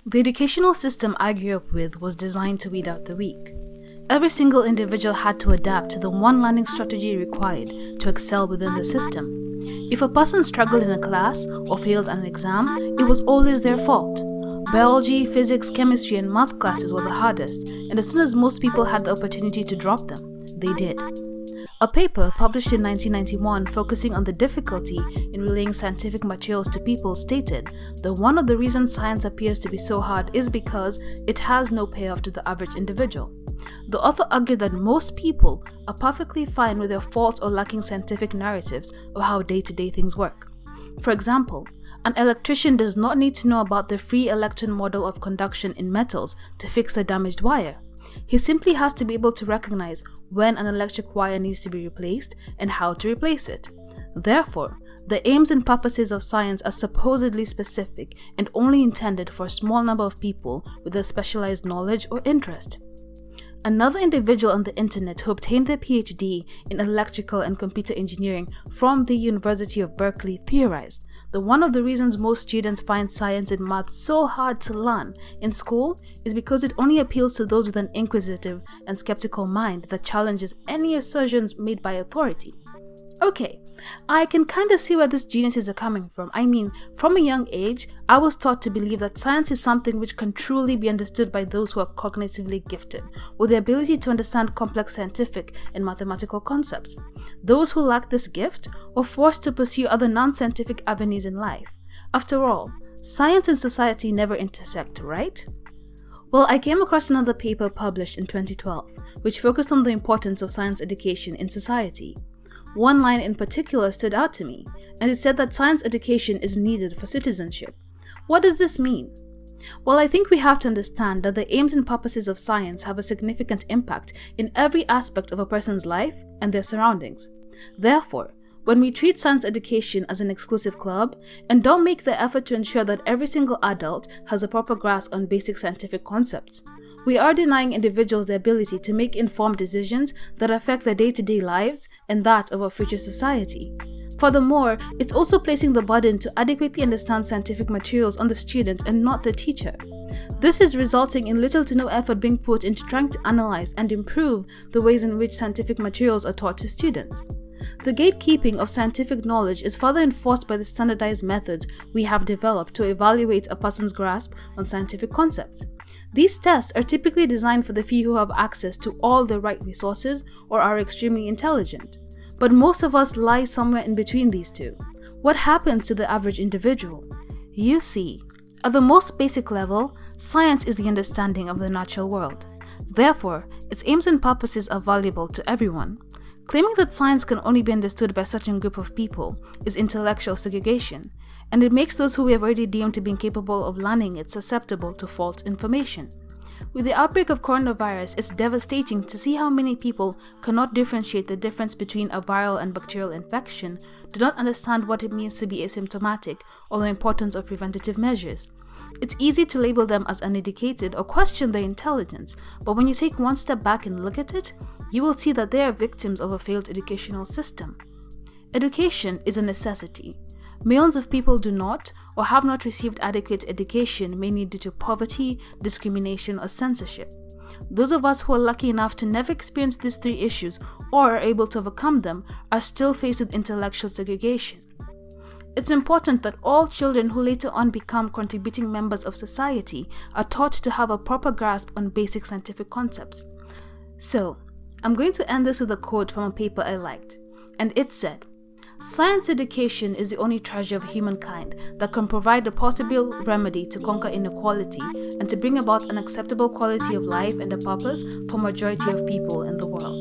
The educational system I grew up with was designed to weed out the weak. Every single individual had to adapt to the one learning strategy required to excel within the system. If a person struggled in a class or failed an exam, it was always their fault. Biology, physics, chemistry, and math classes were the hardest, and as soon as most people had the opportunity to drop them, they did. A paper published in 1991 focusing on the difficulty in relaying scientific materials to people stated that one of the reasons science appears to be so hard is because it has no payoff to the average individual. The author argued that most people are perfectly fine with their false or lacking scientific narratives of how day-to-day things work. For example, an electrician does not need to know about the free electron model of conduction in metals to fix a damaged wire. He simply has to be able to recognize when an electric wire needs to be replaced and how to replace it. Therefore, the aims and purposes of science are supposedly specific and only intended for a small number of people with a specialized knowledge or interest. Another individual on the internet who obtained their PhD in electrical and computer engineering from the University of Berkeley theorized that one of the reasons most students find science and math so hard to learn in school is because it only appeals to those with an inquisitive and skeptical mind that challenges any assertions made by authority. Okay, I can kind of see where these geniuses are coming from. I mean, from a young age, I was taught to believe that science is something which can truly be understood by those who are cognitively gifted, with the ability to understand complex scientific and mathematical concepts. Those who lack this gift were forced to pursue other non-scientific avenues in life. After all, science and society never intersect, right? Well, I came across another paper published in 2012, which focused on the importance of science education in society. One line in particular stood out to me, and it said that science education is needed for citizenship. What does this mean? Well, I think we have to understand that the aims and purposes of science have a significant impact in every aspect of a person's life and their surroundings. Therefore, when we treat science education as an exclusive club and don't make the effort to ensure that every single adult has a proper grasp on basic scientific concepts, we are denying individuals the ability to make informed decisions that affect their day-to-day lives and that of our future society. Furthermore, it's also placing the burden to adequately understand scientific materials on the student and not the teacher. This is resulting in little to no effort being put into trying to analyze and improve the ways in which scientific materials are taught to students. The gatekeeping of scientific knowledge is further enforced by the standardized methods we have developed to evaluate a person's grasp on scientific concepts. These tests are typically designed for the few who have access to all the right resources or are extremely intelligent. But most of us lie somewhere in between these two. What happens to the average individual? You see, at the most basic level, science is the understanding of the natural world. Therefore, its aims and purposes are valuable to everyone. Claiming that science can only be understood by a certain group of people is intellectual segregation, and it makes those who we have already deemed to be incapable of learning it susceptible to false information. With the outbreak of coronavirus, it's devastating to see how many people cannot differentiate the difference between a viral and bacterial infection, do not understand what it means to be asymptomatic, or the importance of preventative measures. It's easy to label them as uneducated or question their intelligence, but when you take one step back and look at it, you will see that they are victims of a failed educational system. Education is a necessity. Millions of people do not or have not received adequate education, mainly due to poverty, discrimination, or censorship. Those of us who are lucky enough to never experience these three issues or are able to overcome them are still faced with intellectual segregation. It's important that all children who later on become contributing members of society are taught to have a proper grasp on basic scientific concepts. So, I'm going to end this with a quote from a paper I liked, and it said, "Science education is the only treasure of humankind that can provide a possible remedy to conquer inequality and to bring about an acceptable quality of life and a purpose for majority of people in the world."